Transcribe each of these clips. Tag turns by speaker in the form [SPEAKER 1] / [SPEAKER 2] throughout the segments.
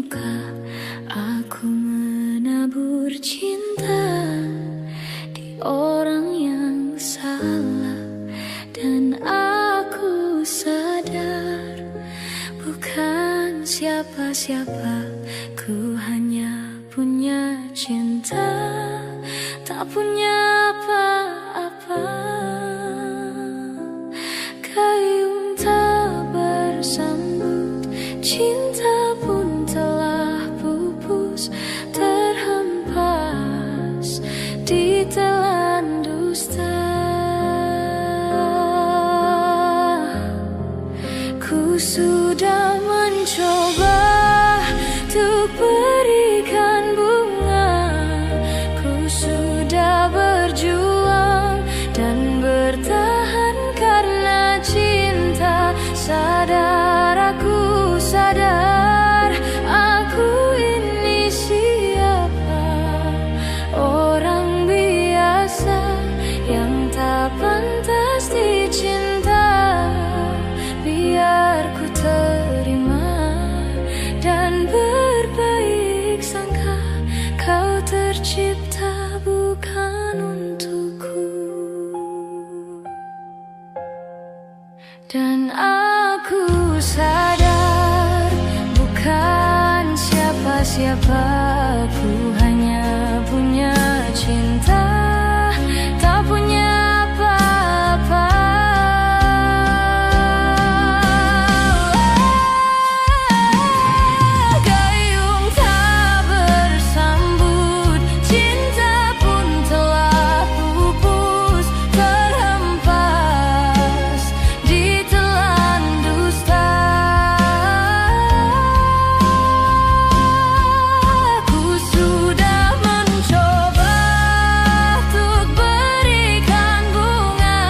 [SPEAKER 1] Maukah aku menabur cinta di orang yang salah? Dan aku sadar bukan siapa-siapa, ku hanya punya cinta, tak punya apa-apa. Gayung tak bersambut, cinta pun telah pupus, terhempas di telan dusta. Ku sudah mencoba untuk berikan bunga, ku sudah berjuang dan bertahan karena cinta. Sadar, aku sadar, aku ini siapa? Orang biasa yang tak pantas dicinta. Biar ku terima dan berbaik sangka, kau tercipta bukan untukku. Dan aku sadar bukan siapa-siapa, ku hanya punya cinta, tak punya apa-apa. Gayung tak bersambut, cinta pun telah pupus, terhempas di telan dusta. Ku sudah mencoba untuk berikan bunga,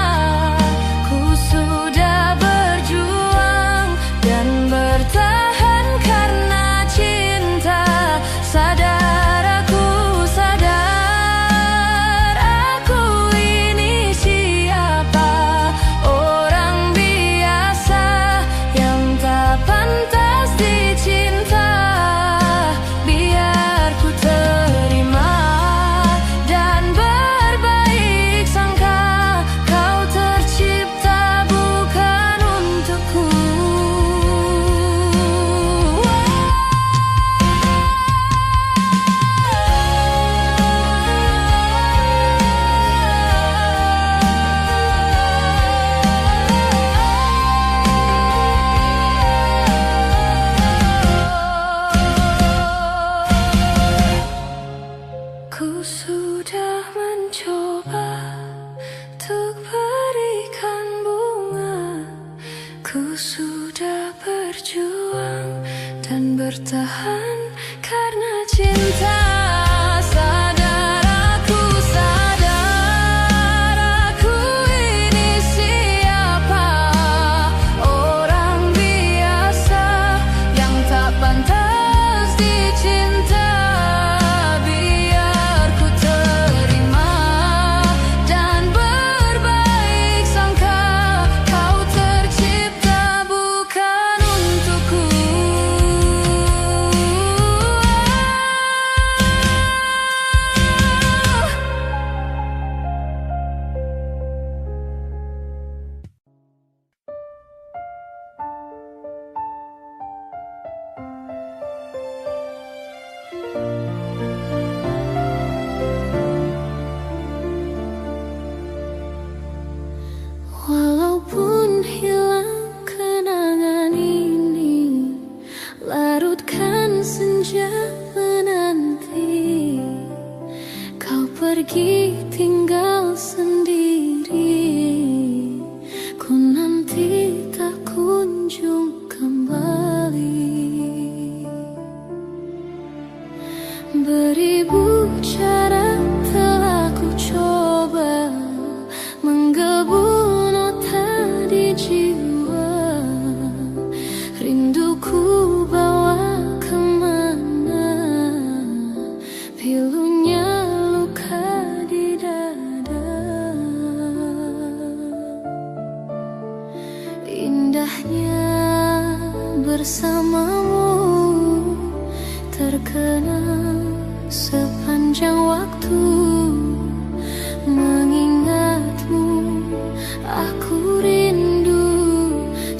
[SPEAKER 1] ku sudah berjuang dan bertahan karena cinta. Sadar, aku sadar, aku ini siapa? Orang biasa yang tak pantas dicinta. Biar ku terima dan berbaik sangka, kau tercipta bukan untukku. Ku sudah mencoba untuk berikan bunga, ku sudah berjuang dan bertahan karena cinta. Sadar, aku sadar, aku ini siapa? Orang biasa yang tak pantas dicinta. Biar ku terima dan berbaik sangka, kau tercipta bukan untukku. Walaupun hilang kenangan ini, larutkan senja menanti, kau pergi tinggal sendiri, ku nanti tak kunjung kembali. Beribu cara telah ku coba menggebu nota di jiwa, rinduku bawa kemana, pilunya luka di dada. Indahnya bersamamu terkenang sepanjang waktu. Mengingatmu, aku rindu.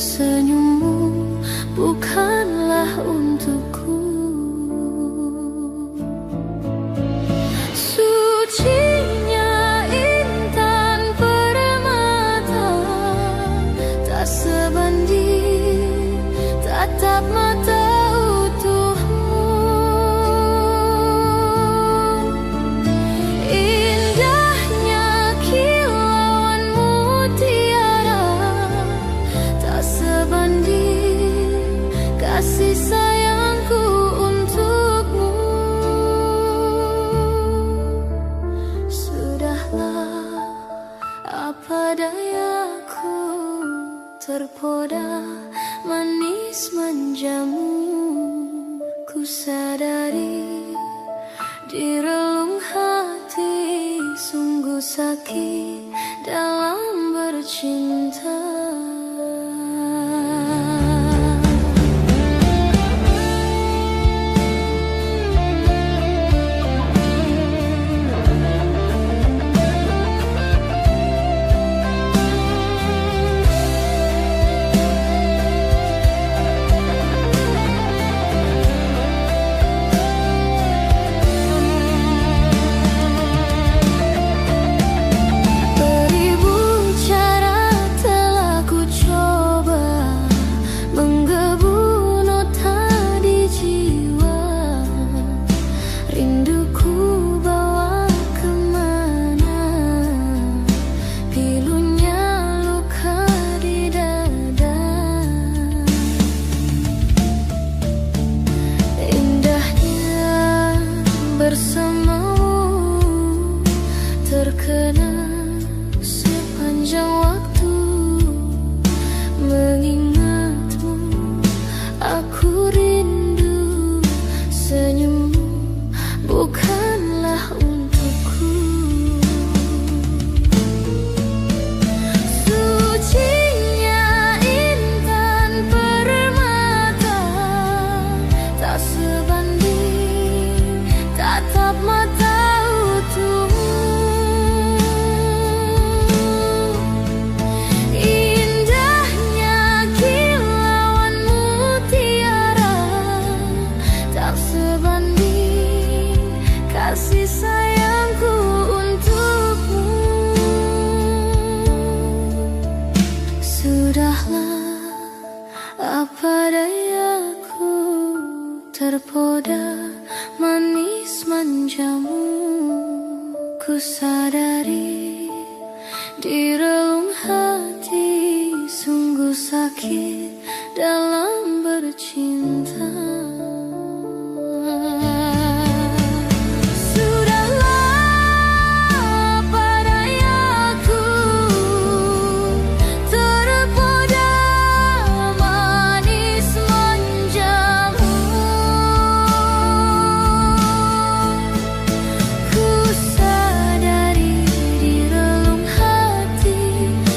[SPEAKER 1] Senyummu bukanlah untukku. Sucinya intan permata, tak sebanding tatap mata utuhmu. Indahnya kilauan mutiara, tak sebanding kasih sayangku untukmu. Sudahlah, apa dayaku, terpoda manis manjamu. Ku sadari di relung hati, sungguh sakit dalam bercinta. Beribu cara telah ku coba menggebu nota di jiwa. Rinduku bawa kemana, pilunya luka di dada. Indahnya bersamamu, terkenang sepanjang waktu. Mengingatmu, aku rindu. Senyummu bukanlah untukku. Sucinya intan permata, tak sebanding tatap mata utuhmu. Indahnya kilauan mutiara, tak sebanding kasih sayangku untukmu. Sudahlah, apa dayaku, terpoda manis manjamu. Ku sadari di relung hati, sungguh sakit dalam bercinta. Sudahlah, padayaku, terpoda manis manjamu. Ku sadari di relung hati,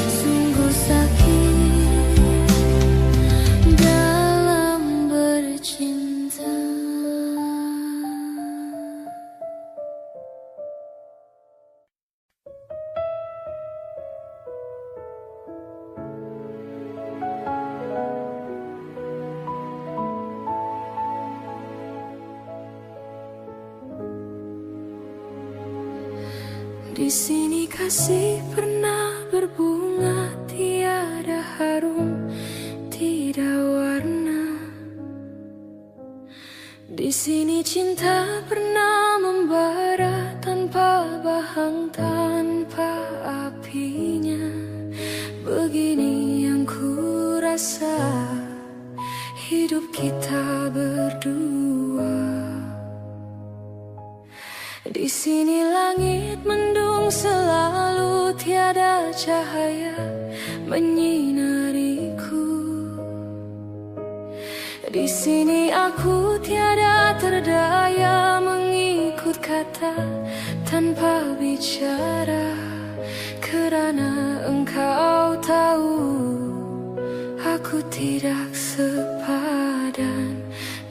[SPEAKER 1] sungguh sakit dalam bercinta. Di sini kasih pernah berbunga, tiada harum, tidak warna. Di sini cinta pernah membara tanpa bahang, tanpa apinya. Begini yang ku rasa hidup kita berdua. Di sini langit mendung selalu, tiada cahaya menyinariku. Di sini aku tiada terdaya mengikut kata tanpa bicara, kerana engkau tahu aku tidak sepadan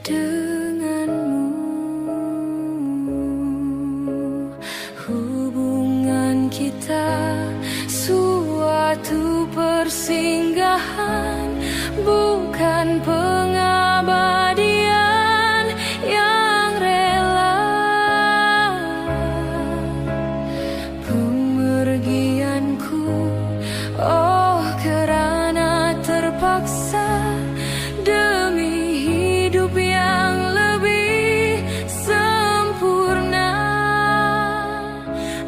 [SPEAKER 1] denganmu. pengabadian yang rela. Pemergianku, oh karena terpaksa demi hidup yang lebih sempurna.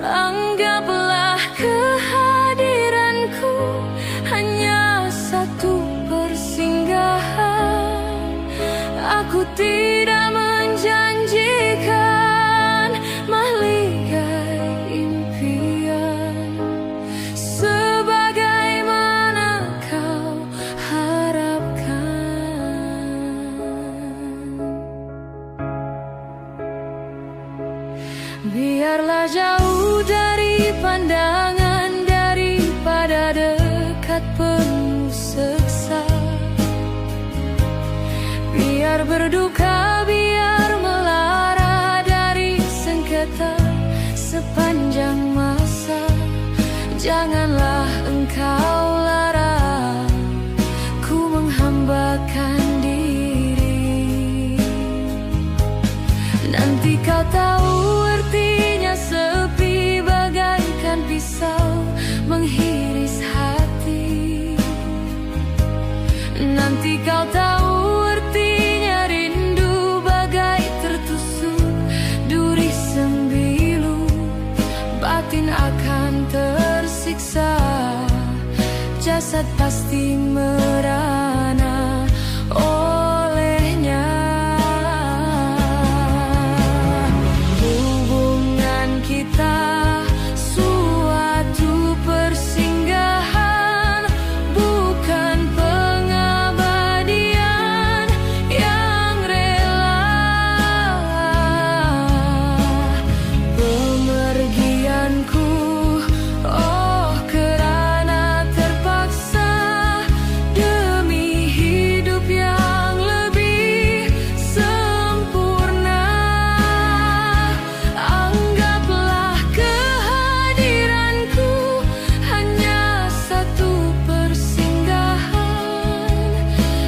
[SPEAKER 1] Anggaplah kehadiranku hanya satu persinggahan. Aku tidak menjanjikan mahligai impian sebagaimana kau harapkan. Biarlah jauh dari pandangan daripada dekat penuh seksa. Biar berduka, biar melara dari sengketa sepanjang masa. Janganlah engkau larang ku menghambakan diri. Nanti kau tahu artinya sepi bagaikan pisau menghiris hati. Nanti kau tahu artinya rindu bagai tertusuk duri sembilu. Batin akan tersiksa, jasad pasti merana olehnya. Hubungan kita suatu persinggahan, bukan pengabadian yang rela. Pemergianku, oh kerana terpaksa demi hidup yang lebih sempurna. Anggaplah kehadiranku hanya satu persinggahan.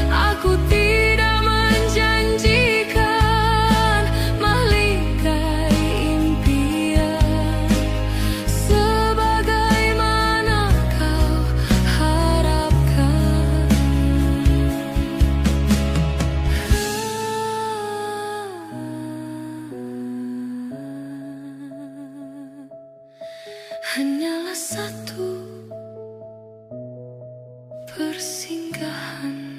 [SPEAKER 1] Aku tidak menjanjikan mahligai impian sebagaimana kau harapkan. Hanyalah satu persinggahan.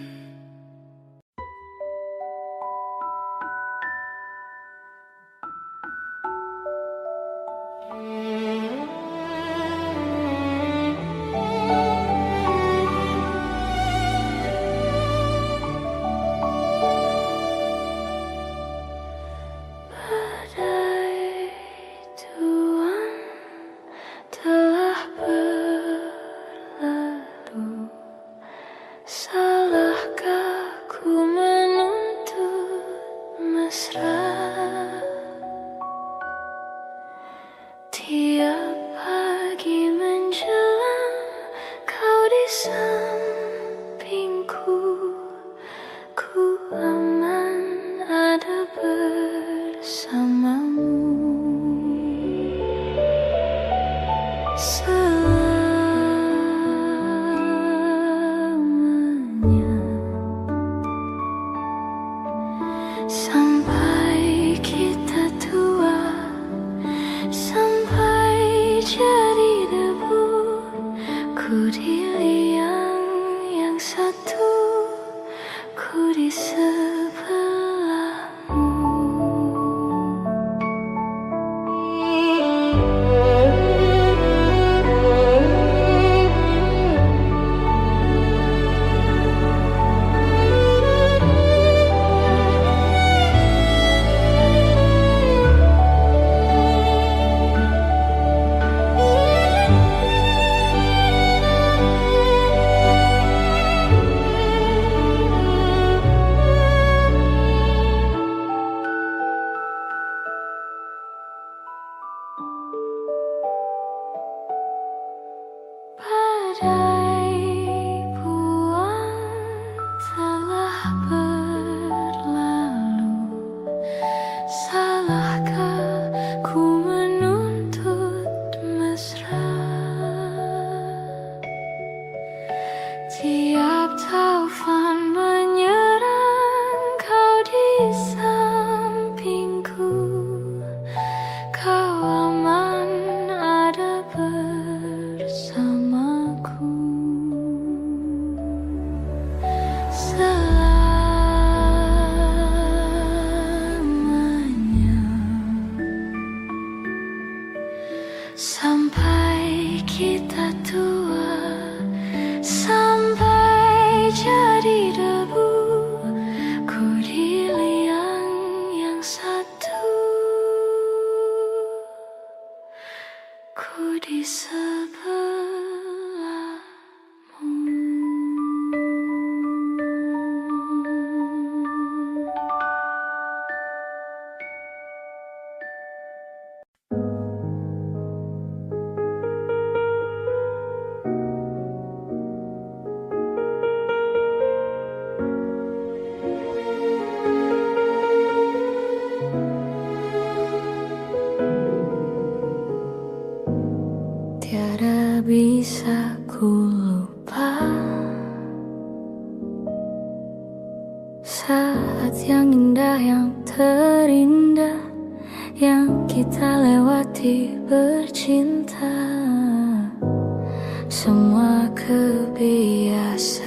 [SPEAKER 1] Badai tuan telah berlalu. Salahkah ku menuntut mesra? Tiap pagi menjelang kau di sampingku, ku aman ada bersamamu. Selamanya sampai kita tua, sampai jadi debu. Ku di liang yang satu, ku di sebelahmu. Saat yang indah, yang terindah, yang kita lewati bercinta. Semua kebiasaan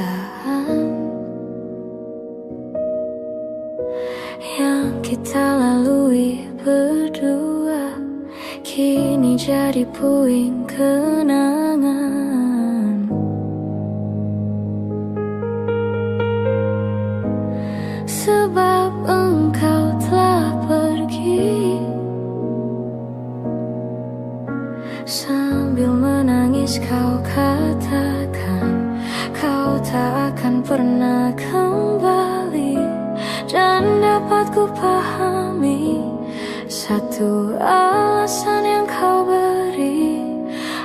[SPEAKER 1] yang kita lalui berdua kini jadi puing kenangan. Sebab engkau telah pergi, sambil menangis kau katakan kau tak akan pernah kembali. Dan dapat ku pahami satu alasan yang kau beri,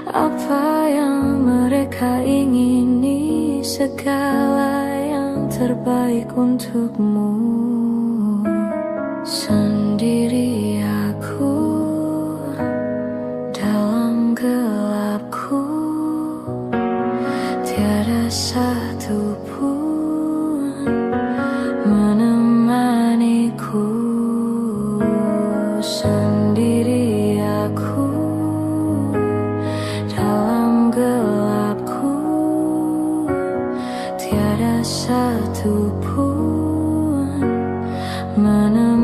[SPEAKER 1] apa yang mereka ingini, segala yang terbaik untukmu. Sendiri aku dalam gelapku, tiada satu pun menemaniku. Sendiri aku dalam gelapku, tiada satu pun menemaniku.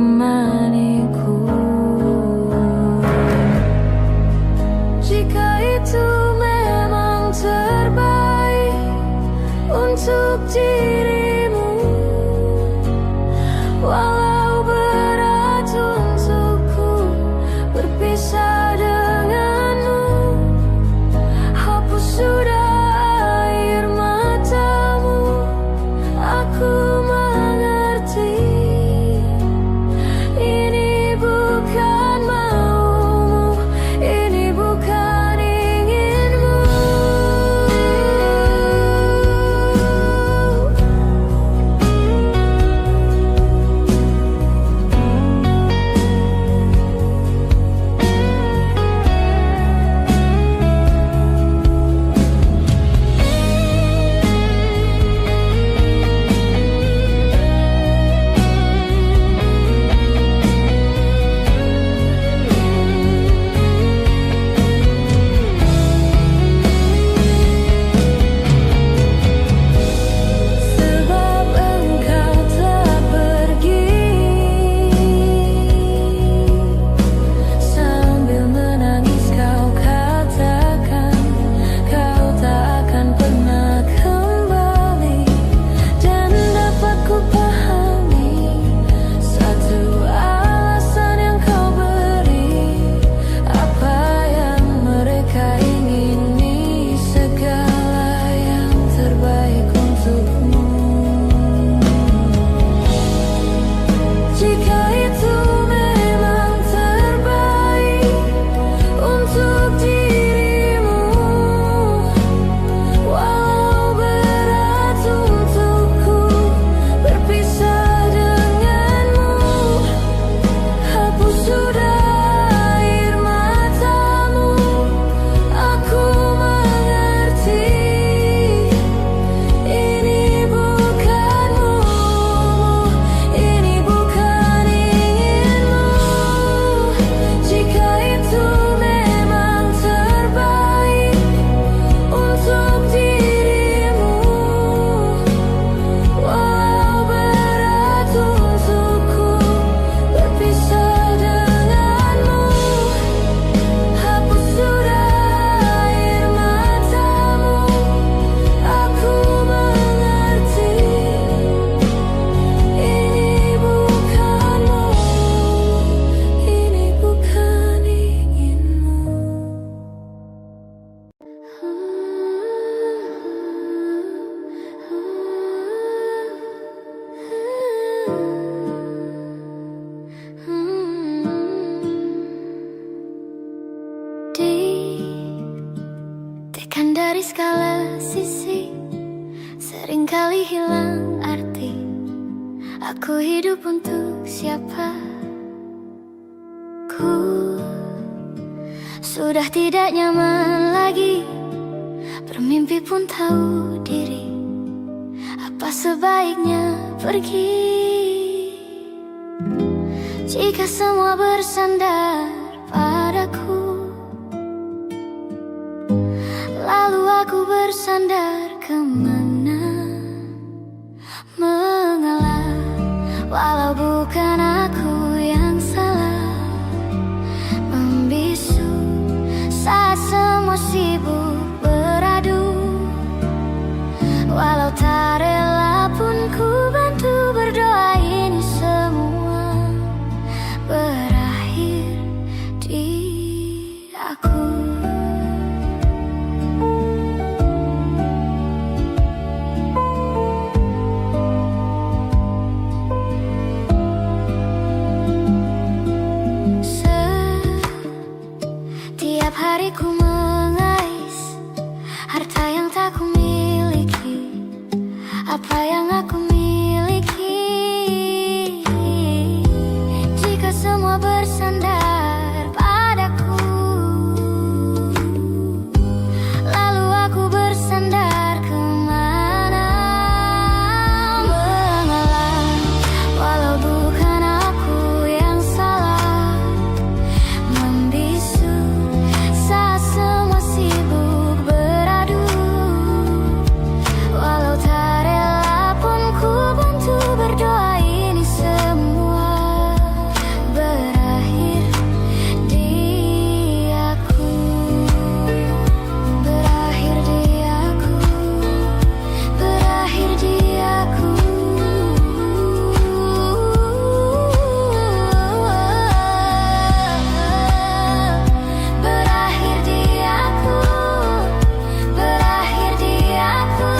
[SPEAKER 1] Jika itu memang terbaik untuk dirimu, walau berat untukku berpisah denganmu, hapus sudah air matamu. Aku mengerti ini bukan maumu, ini bukan inginmu. Sebab engkau telah pergi, sambil menangis kau katakan kau tak akan pernah kembali. Dan dapat ku pahami satu alasan yang kau beri, apa yang mereka ingini, segala yang terbaik untukmu. Jika itu memang terbaik untuk dirimu, walau berat untukku berpisah denganmu, hapus sudah air matamu. Aku mengerti ini bukan maumu, ini bukan inginmu. Jika itu memang terbaik untuk dirimu, walau berat untukku berpisah denganmu, hapus sudah air matamu. Aku mengerti ini bukan maumu, ini bukan inginmu. Ditekan dari segala sisi, seringkali hilang arti. Aku hidup untuk siapa? Ku sudah tidak nyaman lagi, bermimpi pun tahu diri. Apa sebaiknya pergi? jika semua bersandar padaku, lalu aku bersandar kemana? Mengalah, walau bukan aku yang salah, membisu saat semua sibuk beradu. Walau tak rela pun ku bantu berdoa ini semua berakhir di aku. Setiap hari ku mengais harta yang tak ku miliki, apa yang aku miliki. Jika semua bersandar padaku, lalu aku bersandar kemana? Mengalah, walau bukan aku yang salah, membisu saat semua sibuk beradu. Walau tak rela pun ku bantu berdoa ini semua berakhir di aku. Berakhir di aku. Berakhir di aku. Berakhir di aku. Berakhir di aku.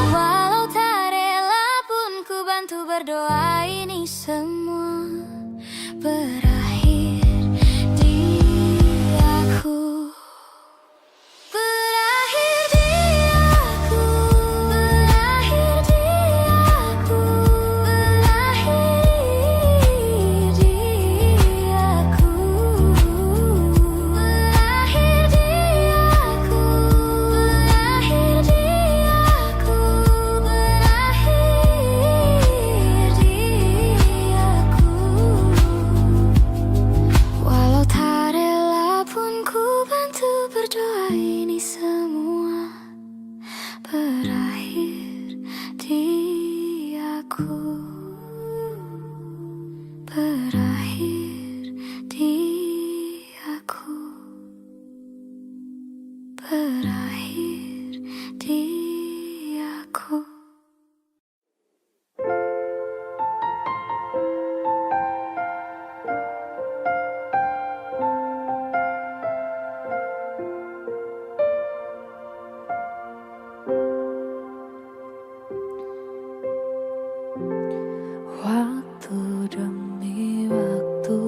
[SPEAKER 1] Walau tak rela pun ku bantu berdoa ini semua berakhir di aku. Berakhir di aku. Berakhir di aku. Berakhir di aku. Berakhir di aku. Berakhir di aku. Berakhir di aku. Walau tak rela pun ku bantu berdoa ini semua berakhir di aku. Berakhir di aku. Berakhir di aku.
[SPEAKER 2] Waktu demi waktu,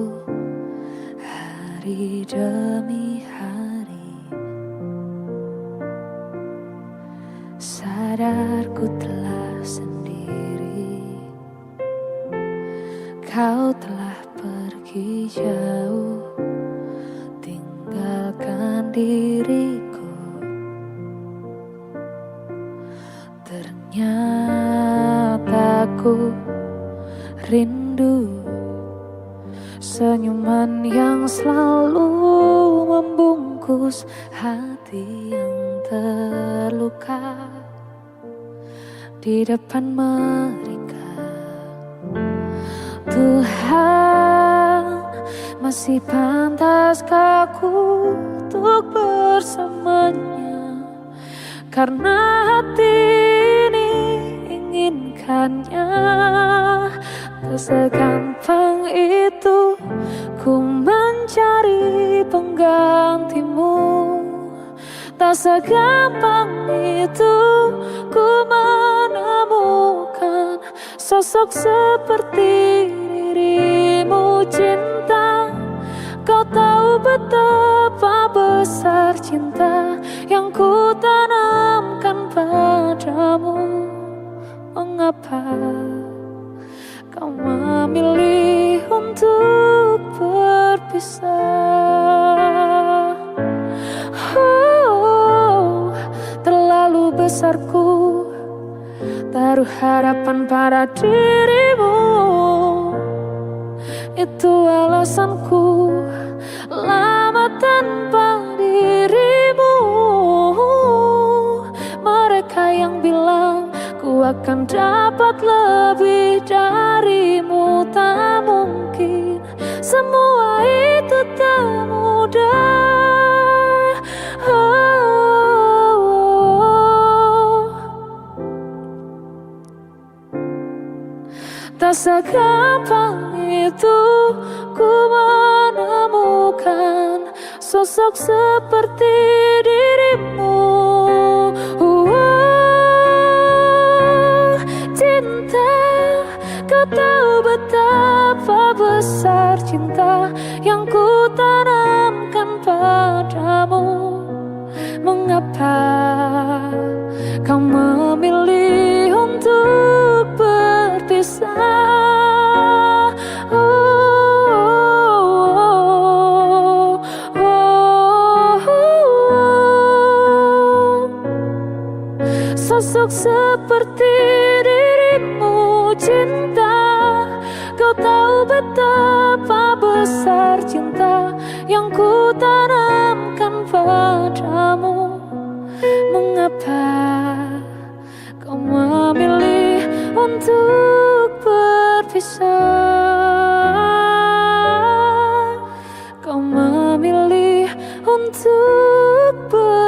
[SPEAKER 2] hari demi hari, sadarku telah sendiri. Kau telah pergi jauh, tinggalkan diriku. Ternyata ku rindu senyuman yang selalu membungkus hati yang terluka di depan mereka. Tuhan, masih pantaskah aku untuk bersamanya? Karena hati ini inginkannya. Tak segampang itu ku mencari penggantimu. Tak segampang itu ku menemukan sosok seperti dirimu. Cinta, kau tahu betapa besar cinta yang ku tanamkan padamu. Mengapa kau memilih untuk berpisah? Oh, terlalu besarku taruh harapan pada dirimu. Itu alasanku lama tanpa dirimu. Mereka yang bilang ku akan dapat lebih darimu, tak mungkin, semua itu tak mudah. Tak segampang itu ku menemukan sosok seperti dirimu. Cinta, kau tahu betapa besar cinta yang ku tanamkan padamu. Mengapa kau memilih untuk berpisah? Sosok seperti dirimu, cinta, kau tahu betapa besar cinta yang ku tanamkan padamu. Mengapa kau memilih untuk berpisah? Kau memilih untuk berpisah.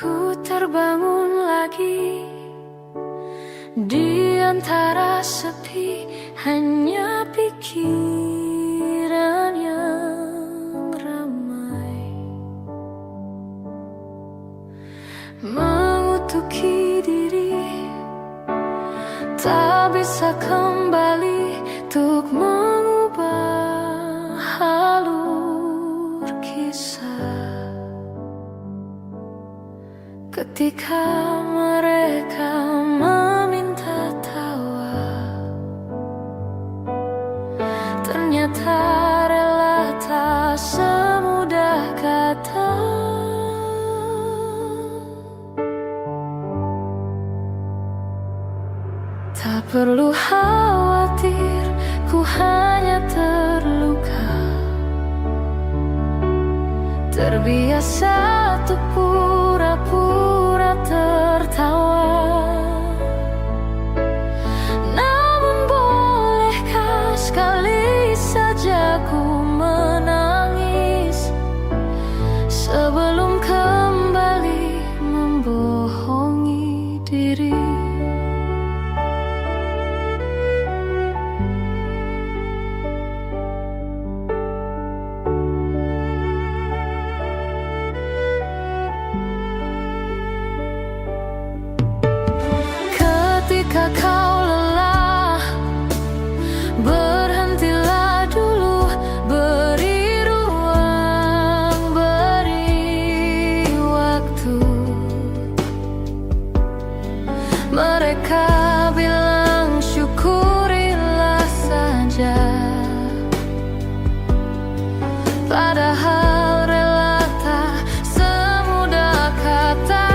[SPEAKER 2] Ku terbangun lagi di antara sepi, hanya pikiran yang ramai mengutuki diri, tak bisa kembali untuk mengubah alur kisah. Ketika mereka meminta tawa, ternyata rela tak semudah kata. Tak perlu khawatir, ku hanya terluka, terbiasa untuk pura-pura tertawa. Namun bolehkah sekali saja ku menangis sebelum kembali membohongi diri. Ketika kau lelah, berhentilah dulu, beri ruang, beri waktu. Mereka bilang syukurilah saja, padahal rela tak semudah kata.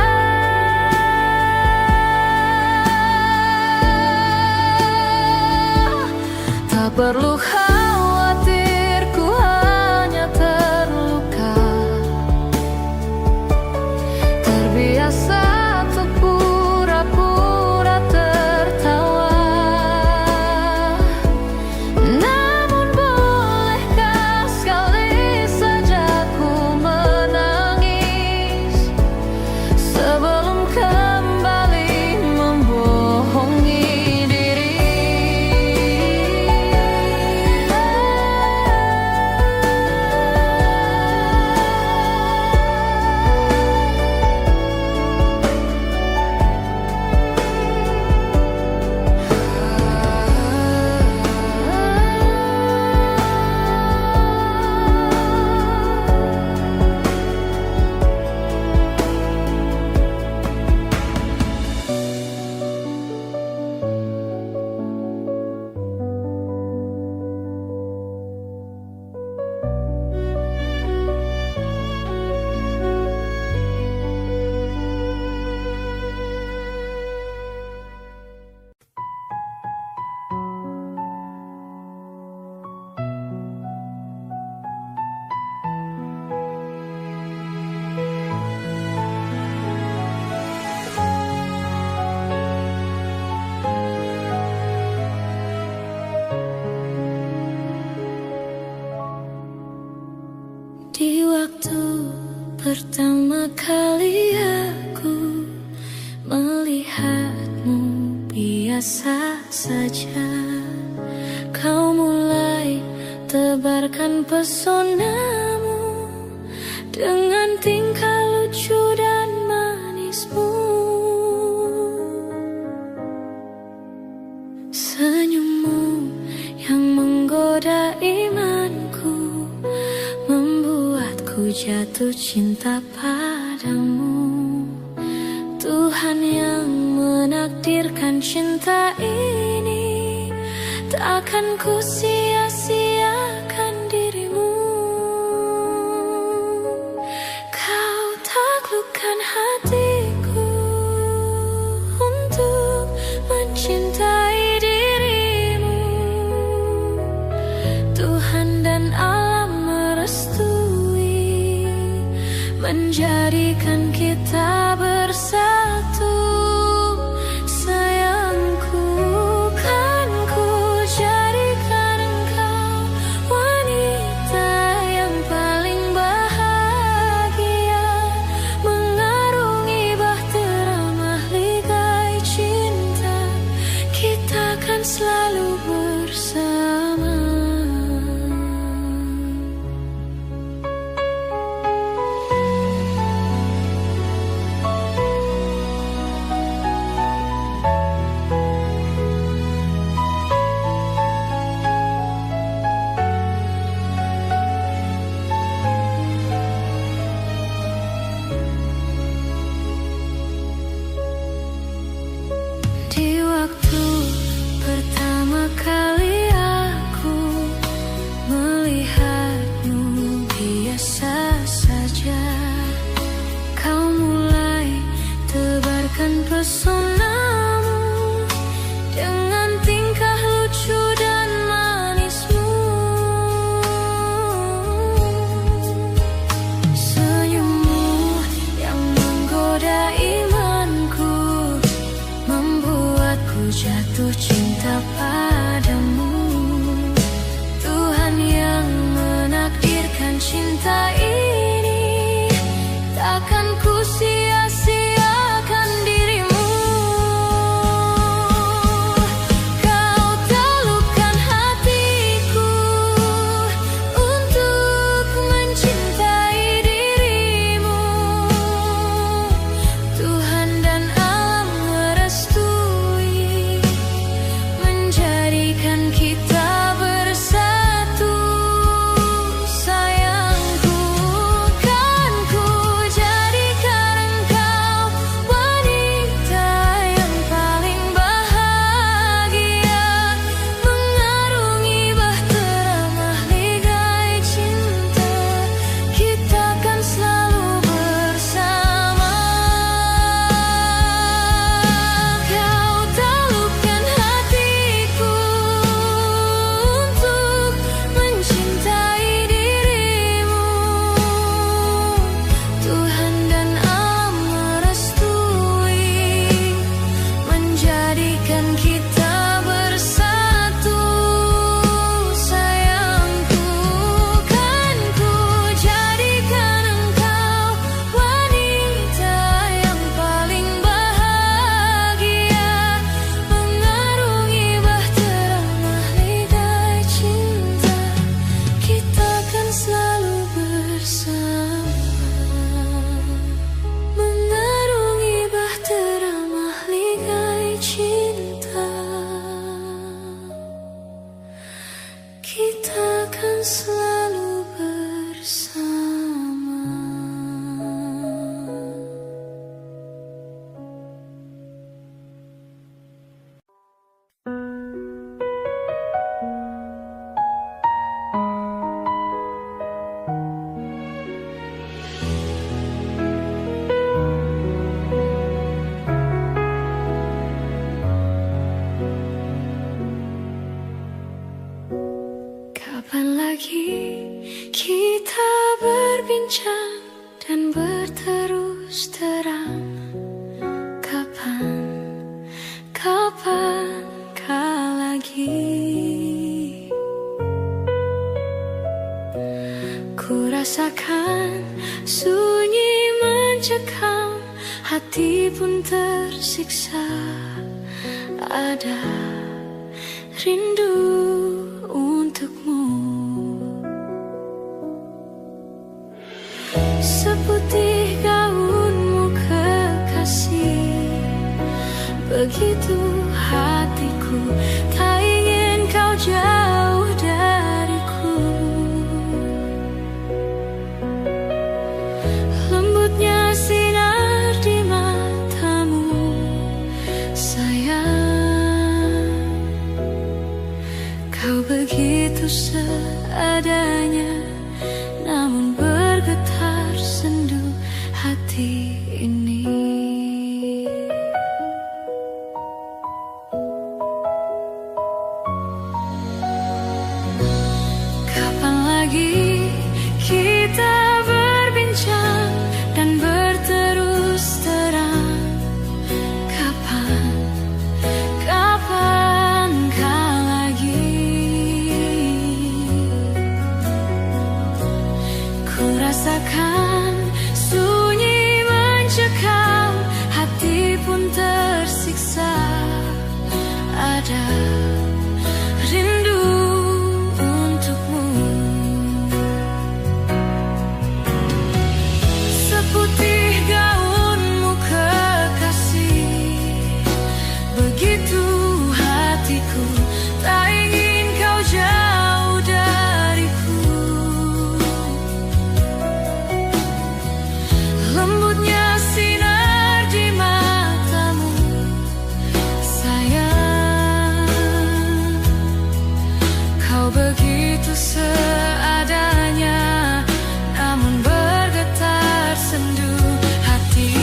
[SPEAKER 2] Tak perlu khawatir, ku hanya terluka, terbiasa untuk pura-pura tertawa. Namun bolehkah sekali saja
[SPEAKER 1] waktu pertama kali aku melihatmu, biasa saja kau mulai tebarkan pesonamu dengan tingkah lucu dan manismu. Senyummu yang menggoda imanku membuatku jatuh cinta padamu. Tuhan yang menakdirkan cinta ini, tak akan ku sia-siakan dirimu. Kau taklukkan hatiku untuk mencintai dirimu. Tuhan dan alam merestui, menjadikan kita bersatu. Sayangku, kan ku jadikan engkau wanita yang paling bahagia, mengarungi bahtera mahligai cinta. Kita kan selalu bersama. Di waktu pertama kali aku melihatmu, biasa saja kau mulai tebarkan pesonamu dengan tingkah lucu dan manismu. Senyummu yang menggoda imanku membuatku jatuh cinta padamu. Tuhan yang menakdirkan cinta ini, takkan ku sia-siakan dirimu. Kau taklukkan hatiku untuk mencintai dirimu. Tuhan dan alam merestui, menjadikan kita bersatu. Sayangku, kan ku jadikan engkau wanita yang paling bahagia, mengarungi bahtera mahligai cinta. Kita kan selalu bersama. Kau taklukkan hatiku untuk mencintai dirimu. Tuhan dan alam merestui, menjadikan kita bersatu. Sayangku, kan ku jadikan engkau wanita yang paling bahagia, mengarungi bahtera mahligai cinta. Kita kan selalu bersama, mengarungi bahtera mahligai cinta. Kita kan selalu bersama. Kapan lagi kita berbincang dan berterus terang? Kapan lagi? Ku rasakan sunyi mencekam, hati pun tersiksa. Ada rindu untukmu, seputih gaunmu kekasih. Begitu hatiku, tak ingin kau jauh dariku. Lembutnya sinar di matamu, sayang. Kau begitu seadanya, namun bergetar sendu hati ini. Kapan lagi kita berbincang dan berterus terang? Kapankah lagi? Ku rasakan sunyi mencekam, hati pun tersiksa. Ada rindu untukmu, seputih gaunmu kekasih. Begitu hatiku, tak ingin kau jauh dariku. Lembutnya sinar di matamu, sayang. Kau begitu seadanya, namun bergetar sendu hati.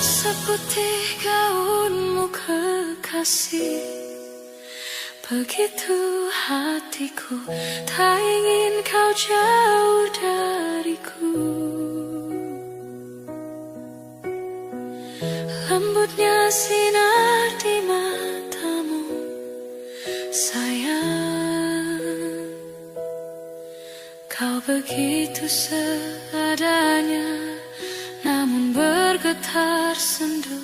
[SPEAKER 1] Seputih gaunmu kekasih. Begitu hatiku, tak ingin kau jauh dariku. Lembutnya sinar di matamu, sayang. Kau begitu seadanya, namun bergetar sendu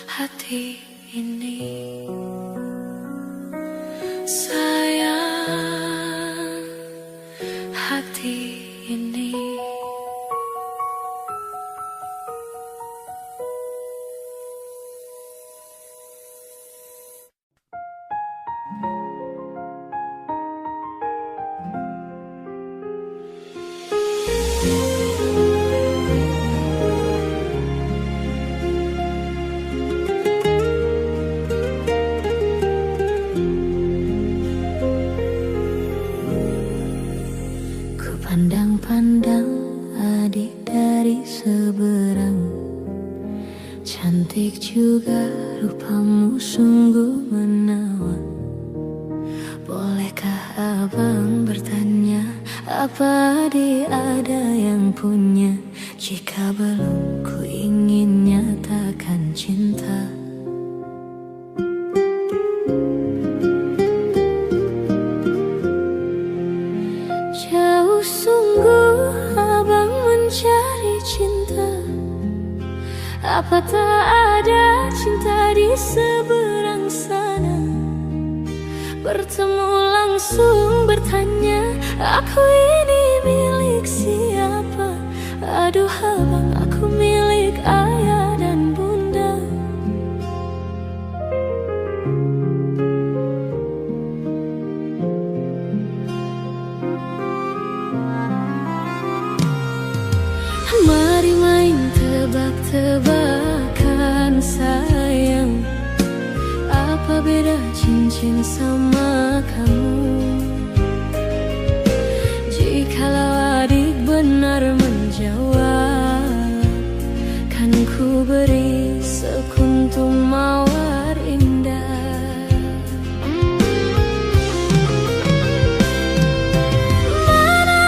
[SPEAKER 1] hati ini. Sayang, hati ini. Pandang-pandang adik dari seberang, cantik juga rupamu, sungguh menawan. Bolehkah abang bertanya, apa dia ada yang punya? Jika belum, ku ingin nyatakan cinta. Jauh sungguh abang mencari cinta, apa tak ada cinta di seberang sana? Bertemu langsung bertanya, aku ini milik siapa? Aduh abang, aku milik ayah dan bunda. Mari main tebak-tebakan sayang, apa beda cincin sama kamu? Jikalau adik benar menjawab, kan ku beri sekuntum mawar indah. Mana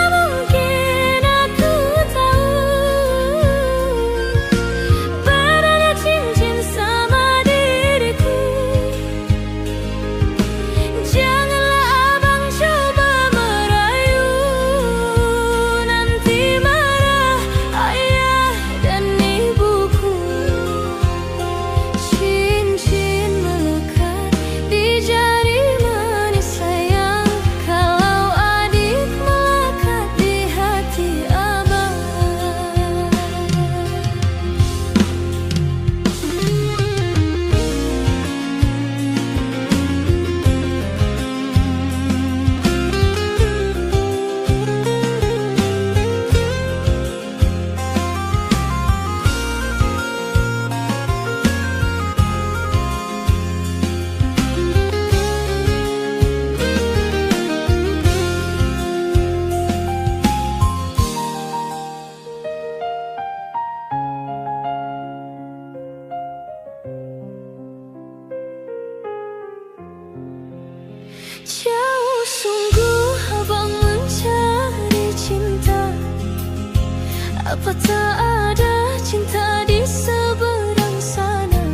[SPEAKER 2] Apa tak ada cinta di seberang sana?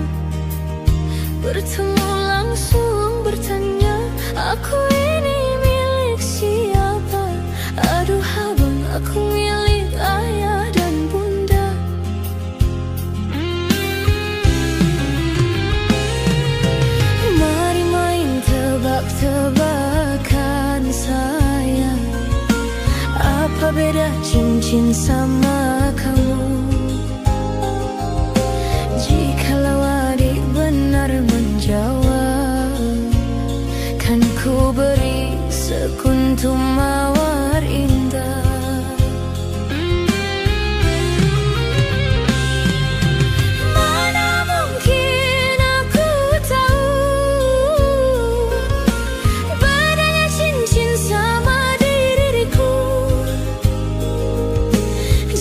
[SPEAKER 2] Bertemu langsung bertanya, aku ini milik siapa? Aduh abang, aku milik ayah dan bunda. Mari main tebak-tebakan sayang, apa beda cincin sama kamu? Jikalau adik benar menjawab, kan ku beri sekuntum mawar indah. Mana mungkin aku tahu bedanya cincin sama diriku.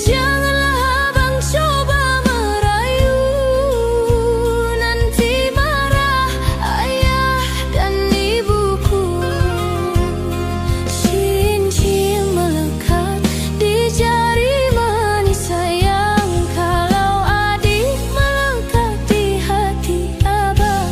[SPEAKER 2] Janganlah abang coba merayu, nanti marah ayah dan ibuku. Cincin melekat di jari manis sayang, kalau adik melekat di hati abang.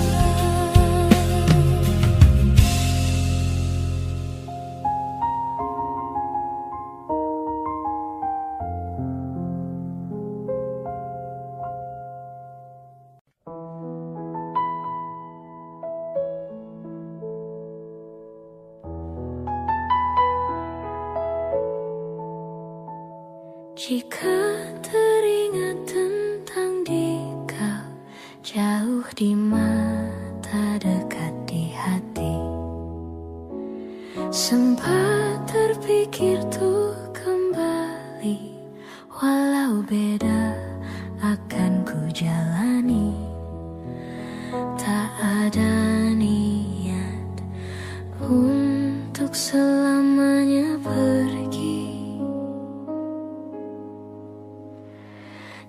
[SPEAKER 2] Jika teringat tentang dikau, jauh di mata dekat di hati, sempat terpikir tuh kembali, walau beda akan ku jalani. Tak ada niat untuk selamanya pergi.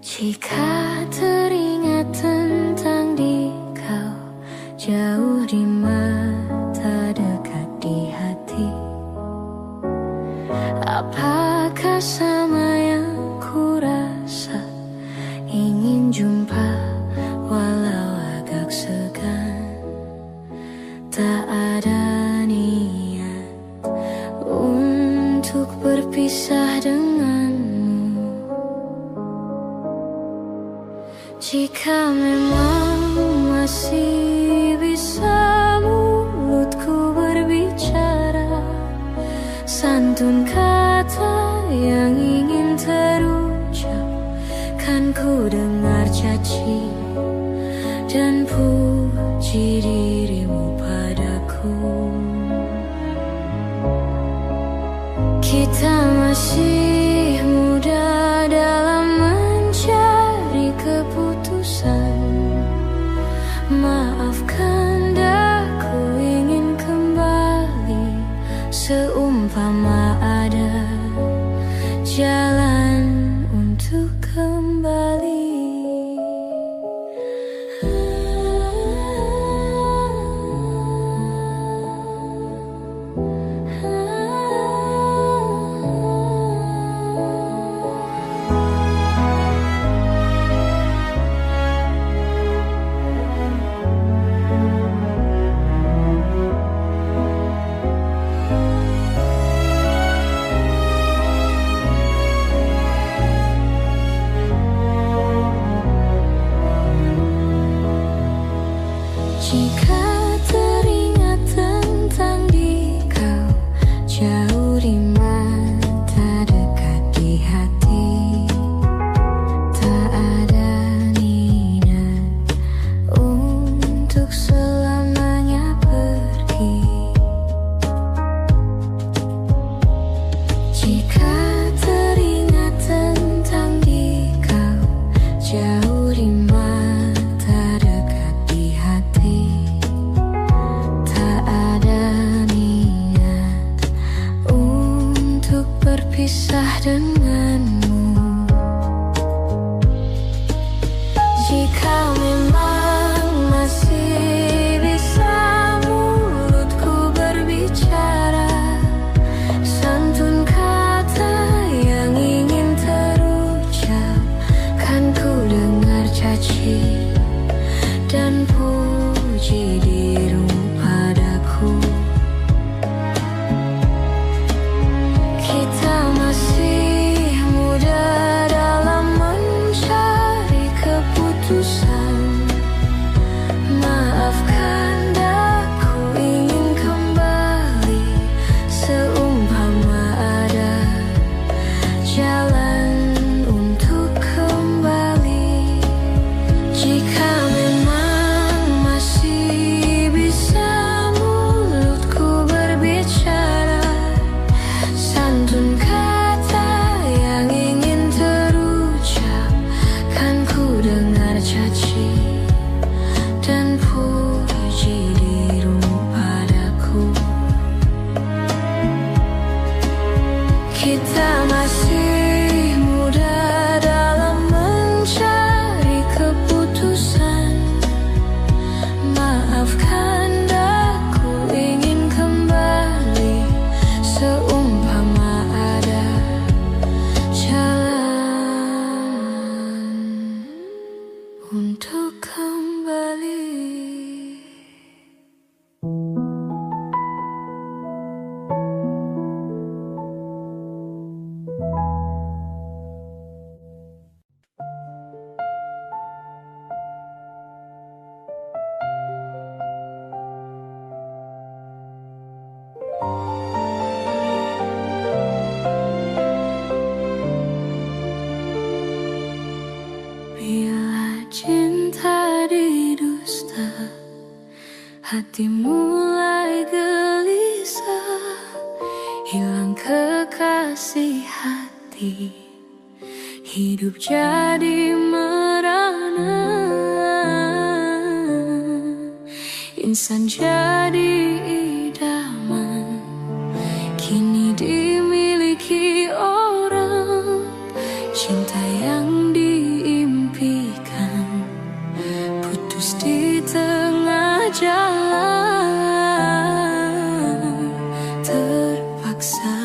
[SPEAKER 2] Jika teringat tentang dikau, jauh di mata dekat di hati, apakah sama yang ku rasa? Ingin jumpa walau agak segan. Tak ada niat untuk berpisah denganmu. Jika memang masih bisa mulutku berbicara, santun kata yang ingin terucap, kan ku dengar caci dan puji dirimu padaku. Kita masih muda dalam mencari keputusan. Maafkan daku ingin kembali, seumpama ada jalan untuk kembali. Jika teringat tentang dikau, jauh di mata dekat di hati, tak ada niat untuk selamanya pergi. Jika teringat tentang dikau, jauh di mata dekat di hati, tak ada niat untuk berpisah denganmu. Jika memang masih bisa mulutku berbicara, santun kata yang ingin terucap, masih muda dalam mencari keputusan. Maafkan aku ingin kembali, seumpama ada jalan untuk kembali. Bila cinta didusta, hati mulai gelisah, hilang kekasih hati, hidup jadi merana, insan jadi idaman, kini dimiliki orang. Cinta yang diimpikan putus di tengah jalan, terpaksa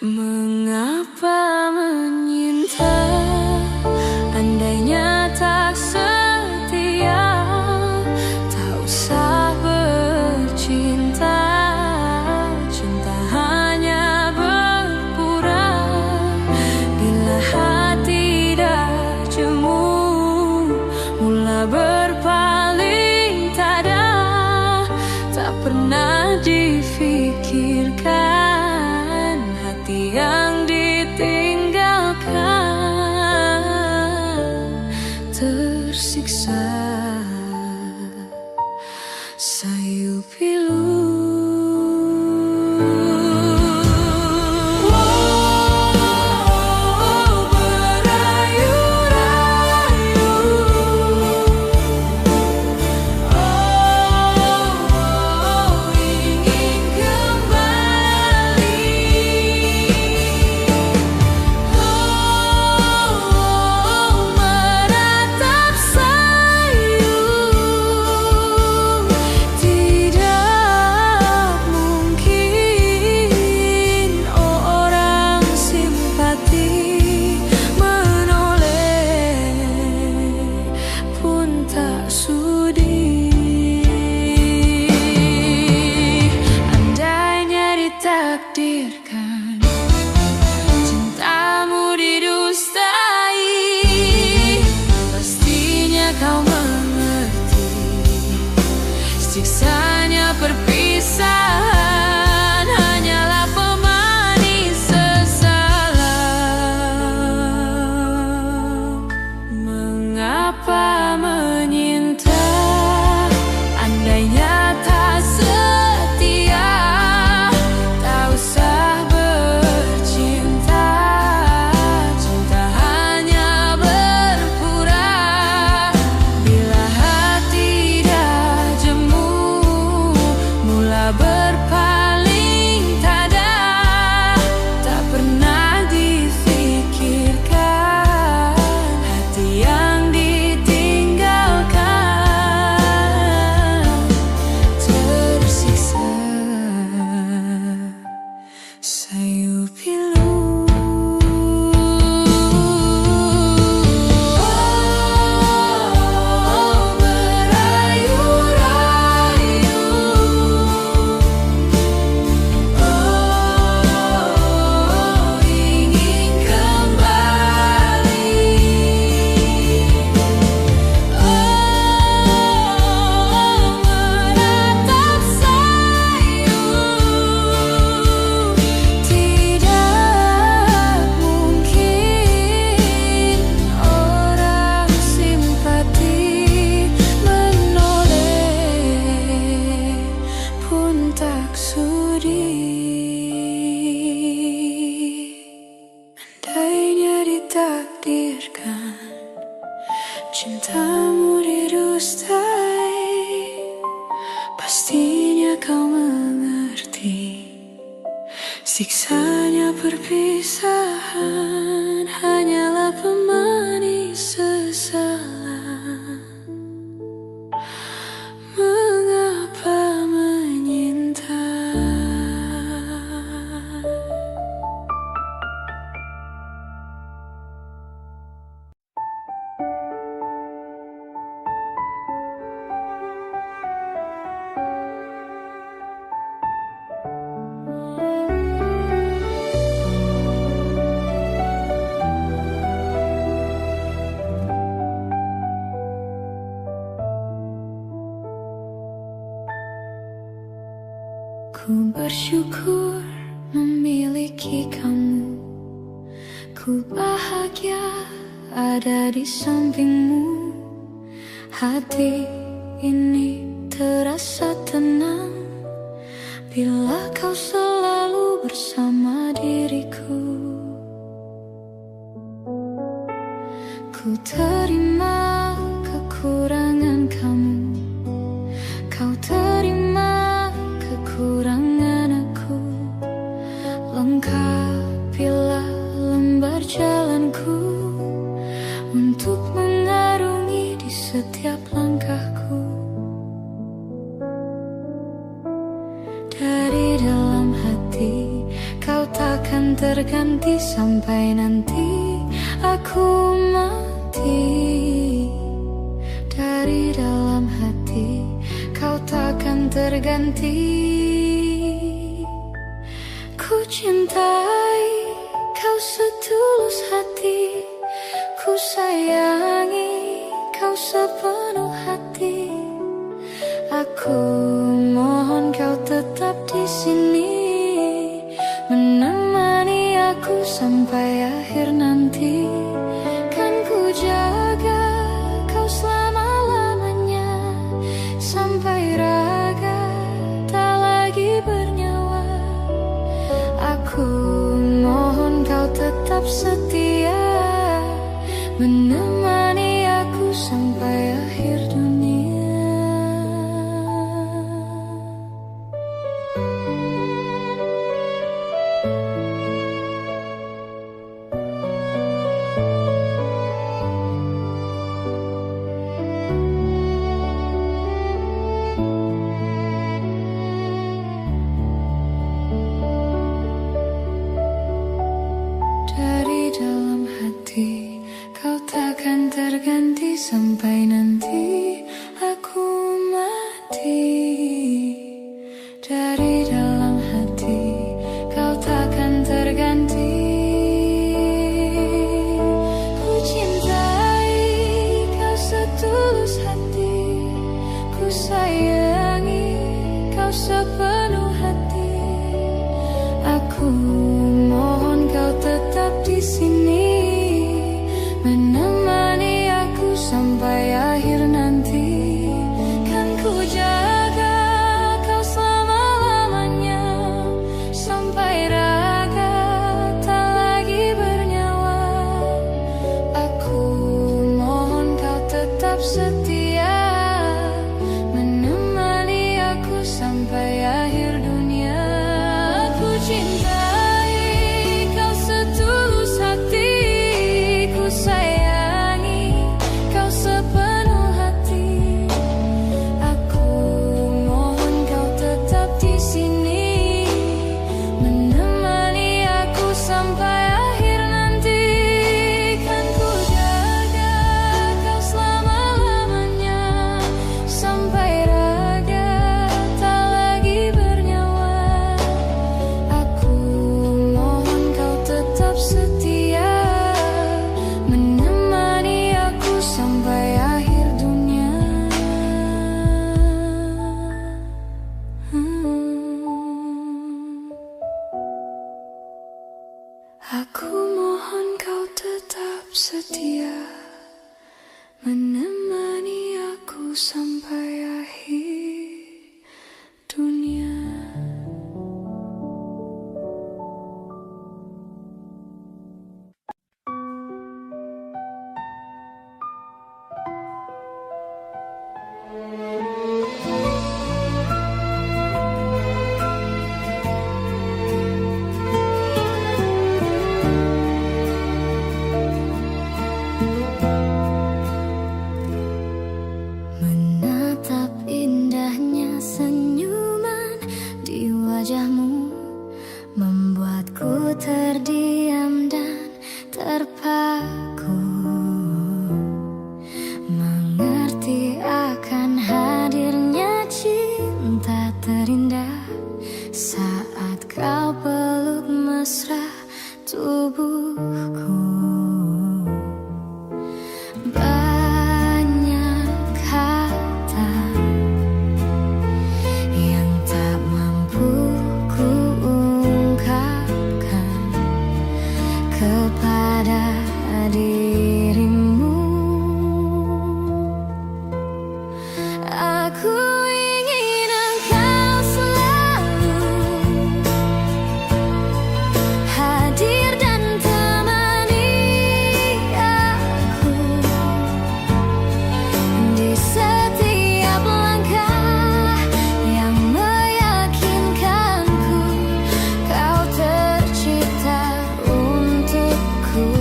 [SPEAKER 2] mengapa menyinta, andainya tak setia, tak usah bercinta. Cinta hanya berpura bila hati dah jemu, mula berpaling tada, tak pernah difikirkan hati yang ditinggalkan tersiksa. Sayu pilu berayu-rayu, ingin kembali, meratap sayu. Tidak mungkin orang simpati menoleh pun tak sudi. Andainya ditakdirkan cintamu didustai, pastinya kau mengerti siksanya perpisahan hanyalah pemanis sesalam. Mengapa menyinta, andainya tak setia, tak usah bercinta. Cinta hanya berpura bila hati dah jemu, Siksanya perpisahan hanyalah pemanis sesalan. Mengapa menyintai? Ku bersyukur memiliki kamu. Ku bahagia ada di sampingmu. Hati ini terasa tenang bila kau selalu bersama diriku. Ku terima kekurangan kamu. Kau terima kekurangan aku. Lengkapilah lembar jalanku untuk mengarungi di setiap langkahku. Dari dalam hati kau takkan terganti sampai nanti aku mati. Dari dalam hati kau takkan terganti. Ku cintai kau setulus hati. Ku sayangi kau sepenuh hati. Aku mohon kau tetap di sini, menemani aku sampai akhir nanti. Kan ku jaga kau selama-lamanya, sampai raga tak lagi bernyawa. Aku mohon kau tetap setia, menemani aku sampai akhir dunia. Dari dalam hati kau takkan terganti sampai nanti aku mati. Dari dalam hati kau takkan terganti. Ku cintai kau setulus hati. Ku sayangi kau sepenuh hati. Aku mohon kau tetap di sini, menemani aku sampai akhir nanti. Kan ku jaga kau selama-lamanya, sampai raga tak lagi bernyawa. Aku mohon kau tetap setia, menemani aku sampai akhir dunia. Aku cintai kau setulus hati. Ku sayangi kau sepenuh hati. Aku mohon kau tetap di sini, menemani aku sampai akhir nanti. Kan ku jaga kau selama-lamanya, sampai raga tak lagi bernyawa. Aku mohon kau tetap setia, menemani aku sampai akhir dunia. Aku mohon kau tetap setia, menemani aku sampai akhir dunia.
[SPEAKER 1] Aku ingin engkau selalu hadir dan temani aku di setiap langkah yang meyakinkanku kau tercipta untukku.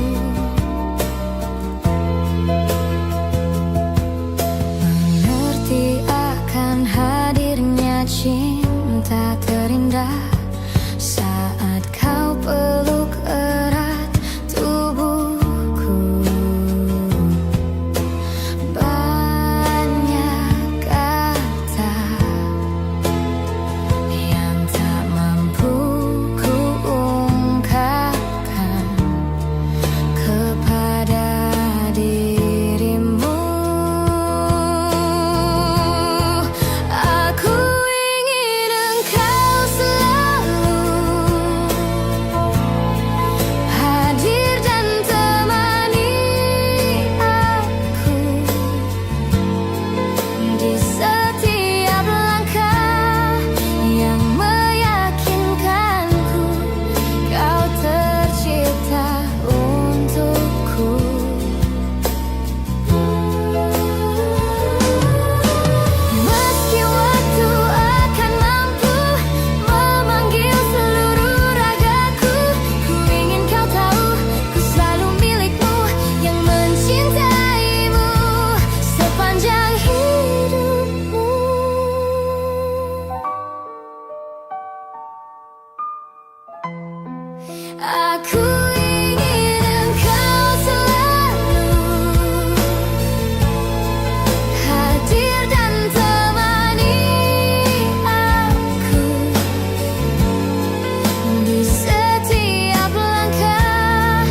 [SPEAKER 1] Mengerti akan hadirnya cinta terindah saat kau peluk erat tubuhku. Banyak kata yang tak mampu ku ungkapkan kepada dirimu. Aku ingin engkau selalu hadir dan temani aku di setiap langkah yang meyakinkanku kau tercipta untukku. Meski waktu akan mampu memanggil seluruh ragaku, ku ingin kau tahu ku selalu milikmu yang mencintaimu sepanjang hidupmu. Aku ingin engkau selalu hadir dan temani aku di setiap langkah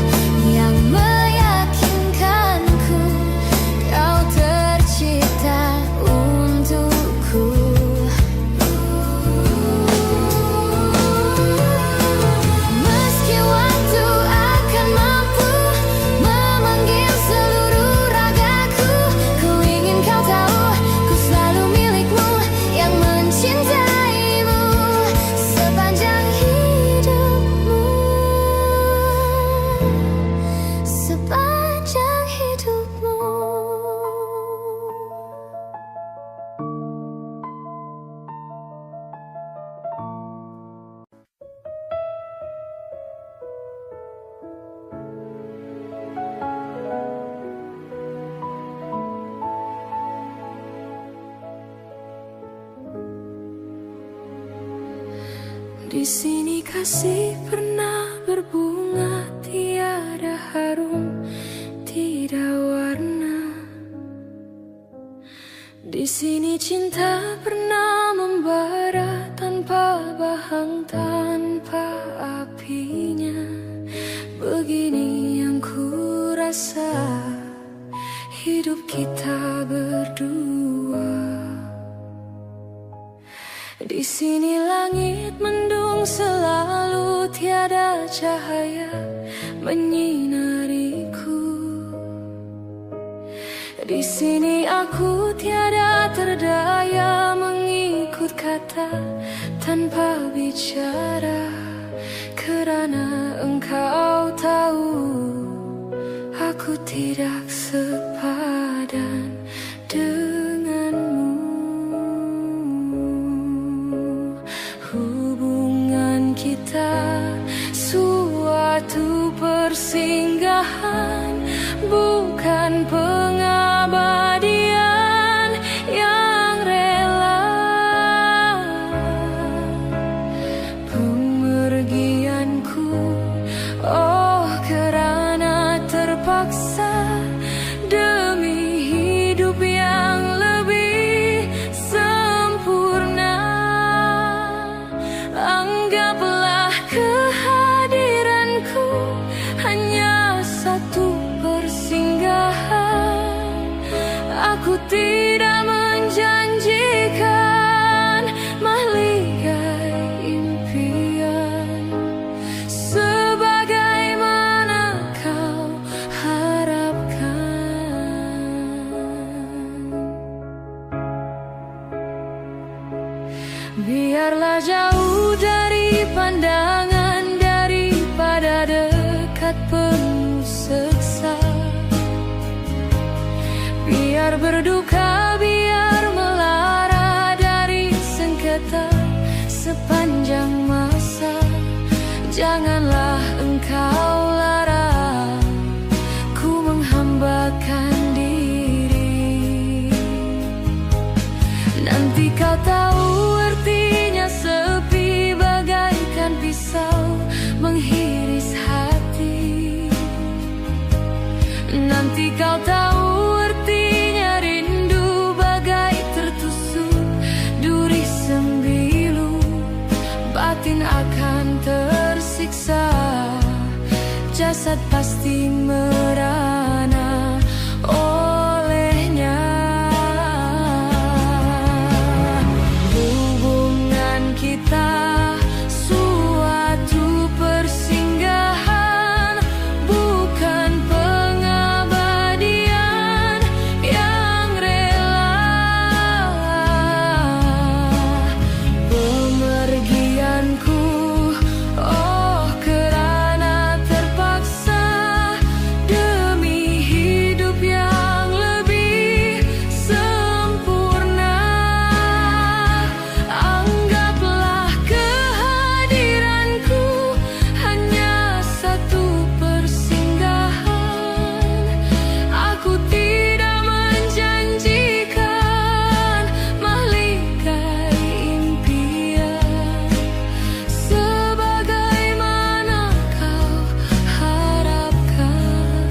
[SPEAKER 1] yang meyakinkanku kau tercipta untukku. Meski waktu akan mampu memanggil seluruh ragaku, ku ingin kau tahu ku selalu milikmu yang mencintaimu sepanjang hidupmu. Sepanjang hidupmu.
[SPEAKER 2] Di sini kasih pernah berbunga, tiada harum, tidak warna. Di sini cinta pernah membara tanpa bahang, tanpa apinya. Begini yang ku rasa hidup kita berdua. Di sini langit mendung selalu, tiada cahaya menyinariku. Di sini aku tiada terdaya mengikut kata tanpa bicara, kerana engkau tahu aku tidak sepadan denganmu. Hubungan kita suatu persinggahan, bukan pengabadian yang rela. Pemergianku, oh kerana terpaksa. Biarlah jauh dari pandangan daripada dekat penuh seksa. Biar berduka, biar melara dari sengketa sepanjang masa. Janganlah engkau larang ku menghambakan diri. Nanti kau tahu artinya sepi bagaikan pisau menghiris hati. Nanti kau tahu artinya rindu bagai tertusuk duri sembilu. Batin akan tersiksa, jasad pasti merana olehnya. Hubungan kita suatu persinggahan, bukan pengabadian yang rela. Pemergianku, oh kerana terpaksa demi hidup yang lebih sempurna. Anggaplah kehadiranku hanya satu persinggahan. Aku tidak menjanjikan mahligai impian sebagaimana kau harapkan.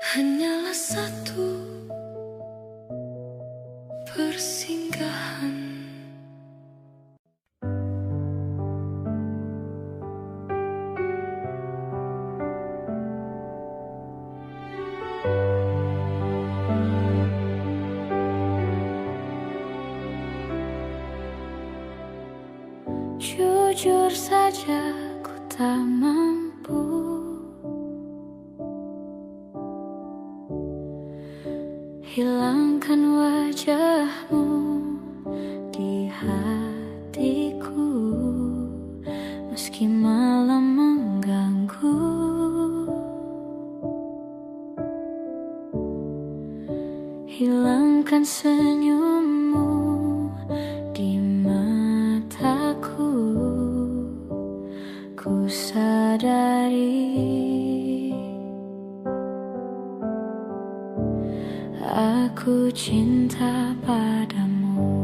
[SPEAKER 2] Hanyalah satu persinggahan. Jujur saja ku tak mampu hilangkan wajahmu di hatiku, meski malam mengganggu. Hilangkan senyummu di mataku. Ku sadari aku cinta padamu.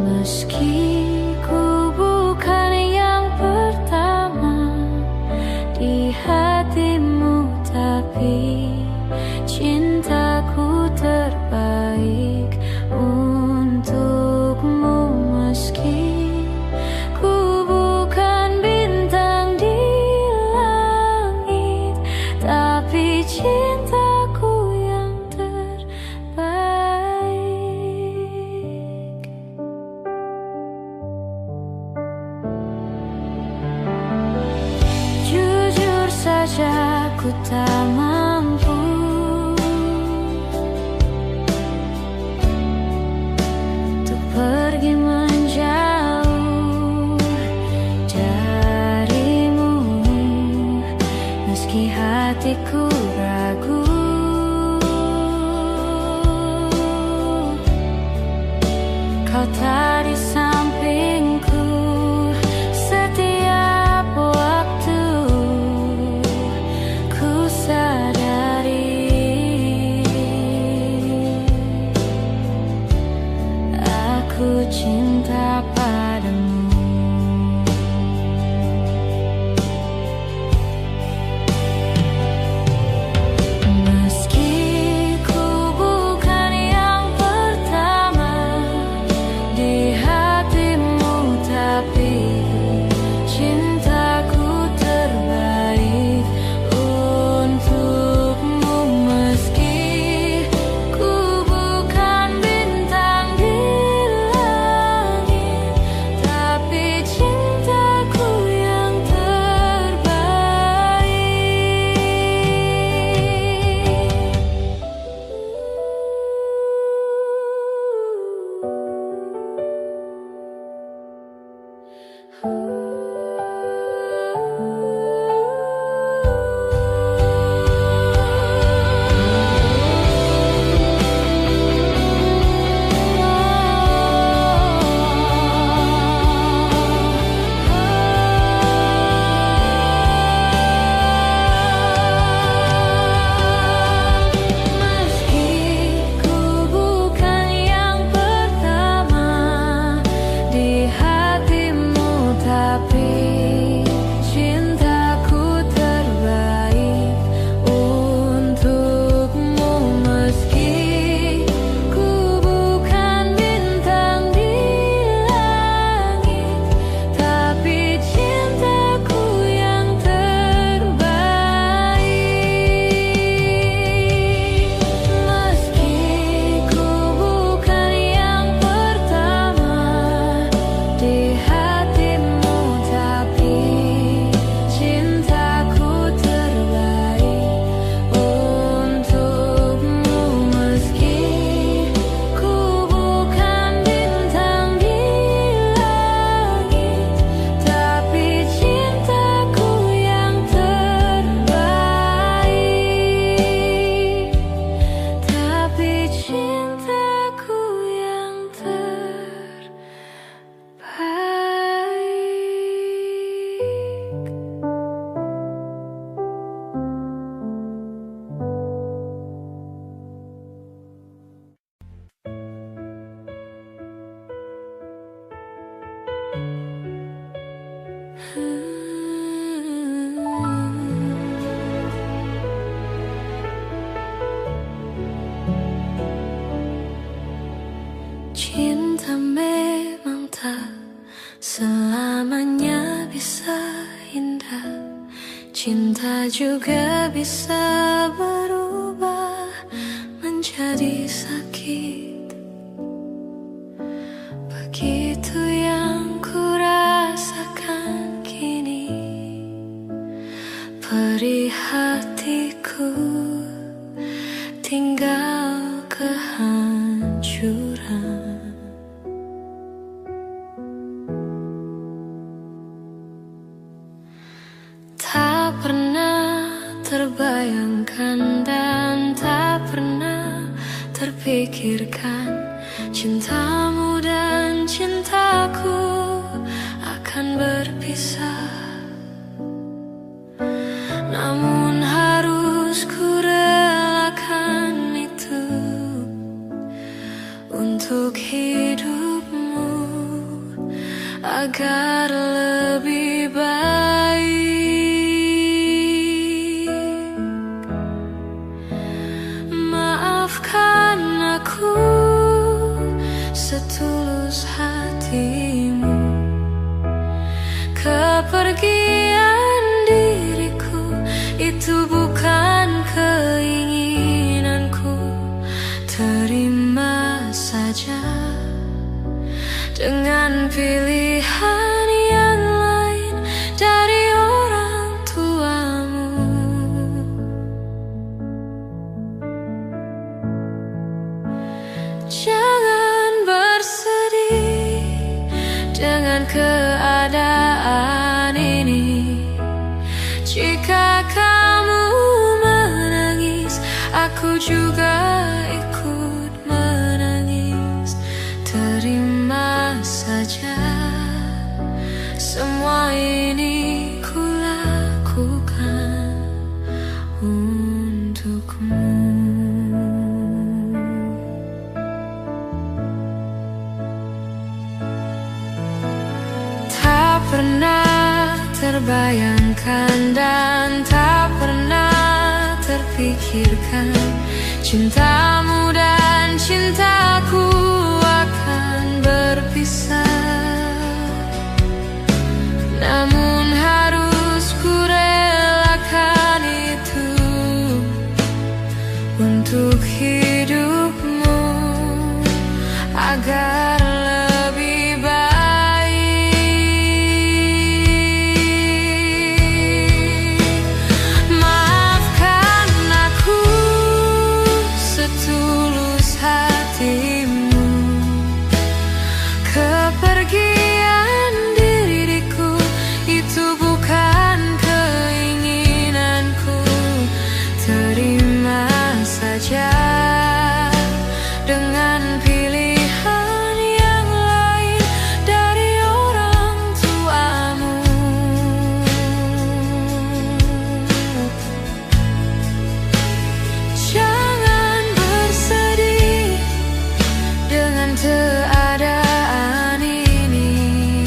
[SPEAKER 2] Meski ku bukan yang pertama di hatimu, tapi cintaku terbaik untukmu. Meski ku bukan bintang di langit, tapi cintaku yang terbaik. Jujur saja ku tak mampu untuk pergi menjauh darimu, meski hatiku ragu. Kau tak di sampingku setiap waktu. Ku sadari aku cinta padamu. Meski ku bukan yang pertama di hatimu, tapi cintaku terbaik untukmu. Meski ku bukan bintang di langit, Cinta memang tak selamanya bisa indah. Cinta juga bisa berubah menjadi sakit. Begitu yang ku rasakan kini. Perih hatiku tinggal kehancuran. Tak pernah terbayangkan dan tak pernah terpikirkan cintamu dan cintaku akan berpisah. Namun harus ku relakan itu untuk hidupmu agar lebih baik. Maafkan aku setulus hatimu. Kepergian diriku itu bukan keinginanku. Terima saja dengan pilihan yang lain dari orang tuamu. Jangan bersedih dengan keadaan ini. Jika kamu menangis, aku juga ikut menangis. Terima saja, semua ini ku lakukan untukmu. Tak pernah terbayangkan dan tak pernah terpikirkan cintamu dan cintaku akan berpisah. Namun harus ku relakan itu untuk hidupmu agar lebih baik. Maafkan aku setulus hatimu. Kepergian diriku itu bukan keinginanku. Terima saja dengan pilihan yang lain dari orang tuamu. Jangan bersedih dengan keadaan ini.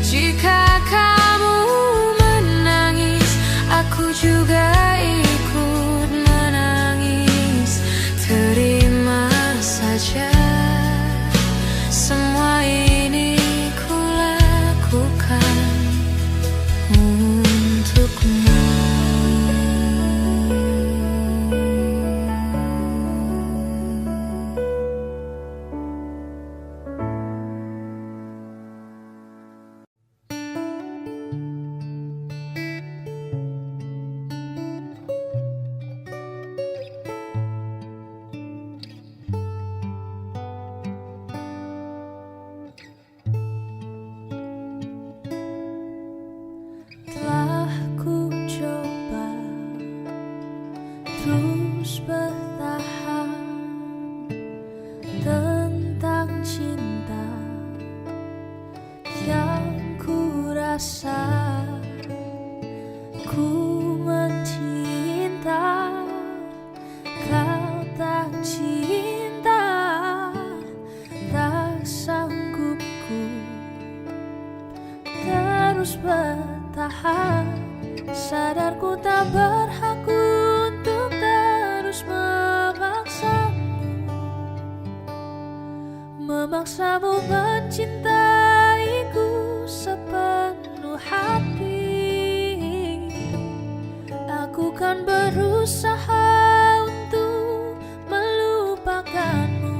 [SPEAKER 2] Jika kamu menangis, aku juga ikut menangis. Terima saja, semua ini ku lakukan untukmu. Telah ku coba terus bertahan tentang cinta yang ku rasa. Ku mencinta, kau tak cinta. Tak sanggup ku terus bertahan. Sadar ku tak berhak untuk terus memaksamu memaksamu mencintaiku sepenuh hati. Aku kan berusaha untuk melupakanmu,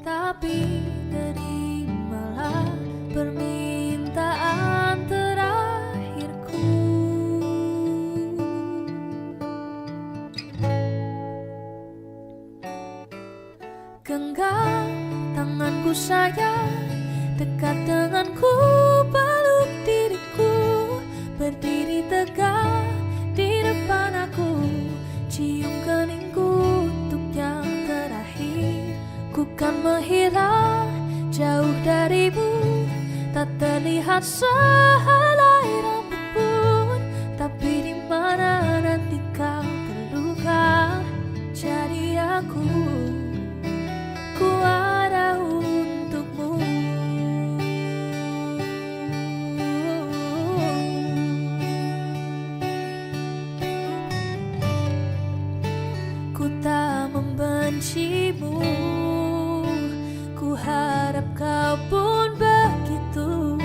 [SPEAKER 2] tapi terimalah permintaan terakhirku. Genggam tanganku sayang, dekat denganku, peluk diriku, berdiri tegak di depan aku, cium keningku untuk yang terakhir. Ku kan menghilang jauh darimu, tak terlihat sehelai rambut pun, tapi di mana nanti kau terluka, jadi aku ada untukmu. Ku tak membencimu, ku harap kau pun begitu.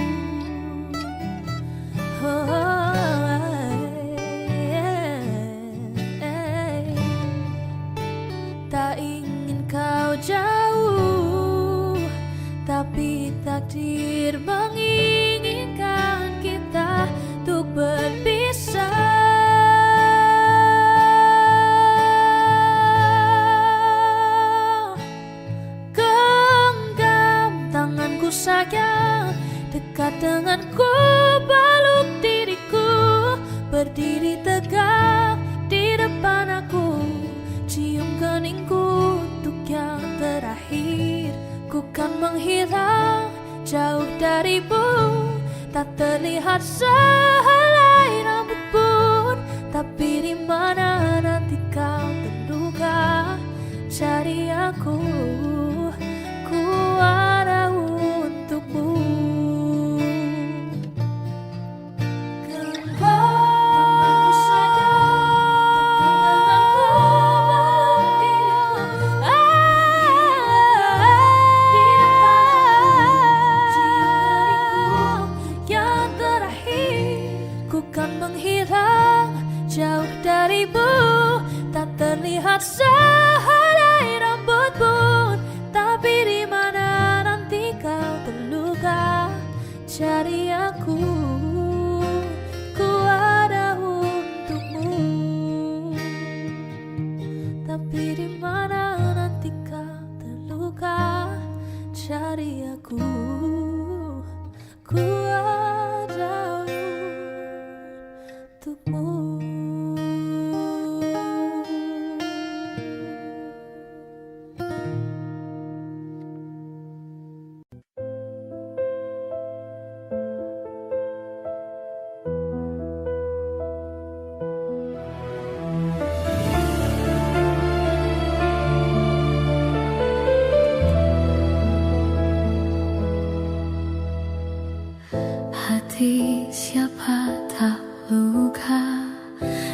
[SPEAKER 2] Tak ingin kau jauh, tapi takdir menginginkan kita untuk berpisah. Genggam tanganku sayang, dekat denganku, peluk diriku, berdiri tegak di depan aku, cium keningku untuk yang terakhir. Ku kan menghilang jauh darimu, tak terlihat sehelai rambut pun, tapi di mana nanti kau terluka, cari aku ada untukmu. Jauh darimu, tak terlihat sehelai rambut pun, tapi di mana nanti kau terluka, cari aku ada untukmu. Tapi di mana nanti kau terluka, cari aku ada untukmu. Hati siapa tak luka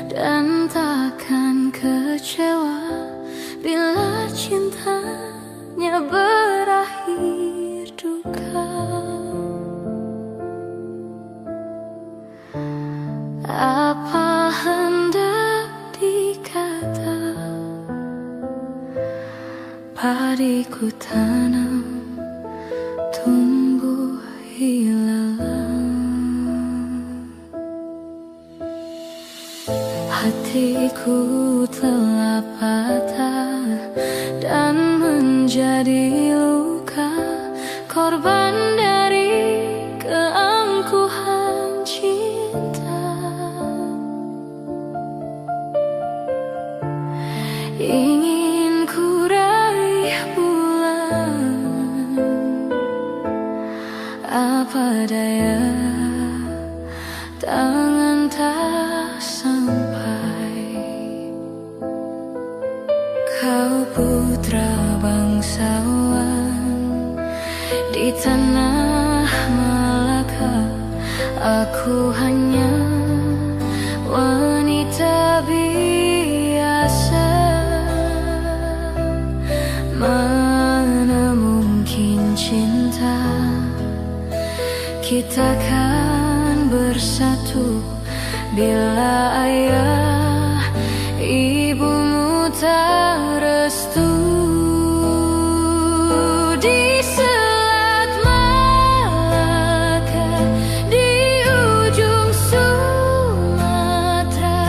[SPEAKER 2] dan takkan kecewa bila cintanya berakhir duka. Apa hendak dikata, padiku tanam tumbuh hilang. Hatiku telah patah dan menjadi luka, korban dari keangkuhan cinta. Ingin ku raih bulan, apa daya, tangan tak sampai. Kau putra bangsawan di tanah Malaka, aku hanya wanita biasa. Mana mungkin cinta kita kan bersatu bila ayah ibumu tak restu. Di Selat Malaka, di ujung Sumatera,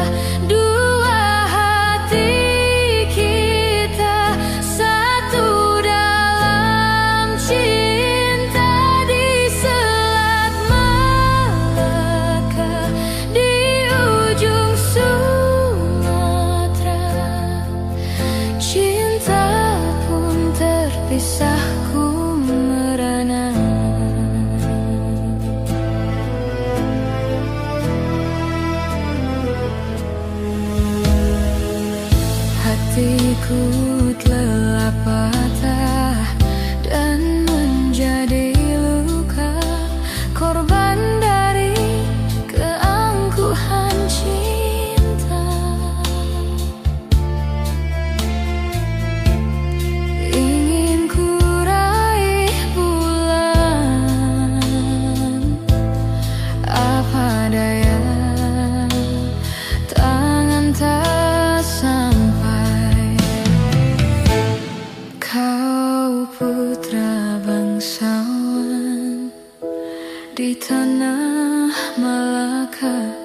[SPEAKER 2] dua hati kita satu dalam cinta. Di Selat Malaka, di ujung Sumatera, cinta pun terpisahku merana. Hatiku telah patah dan menjadi luka, korban dari keangkuhan cinta. Ingin ku raih bulan, apa daya tangan tak sampai. Kau putra bangsawan di tanah Malaka,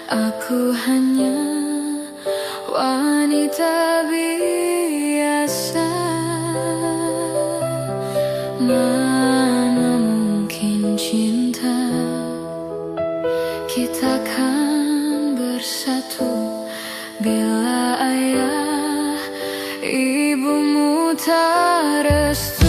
[SPEAKER 2] aku hanya wanita biasa. Mana mungkin cinta kita kan bersatu bila ayah ibumu tak restu.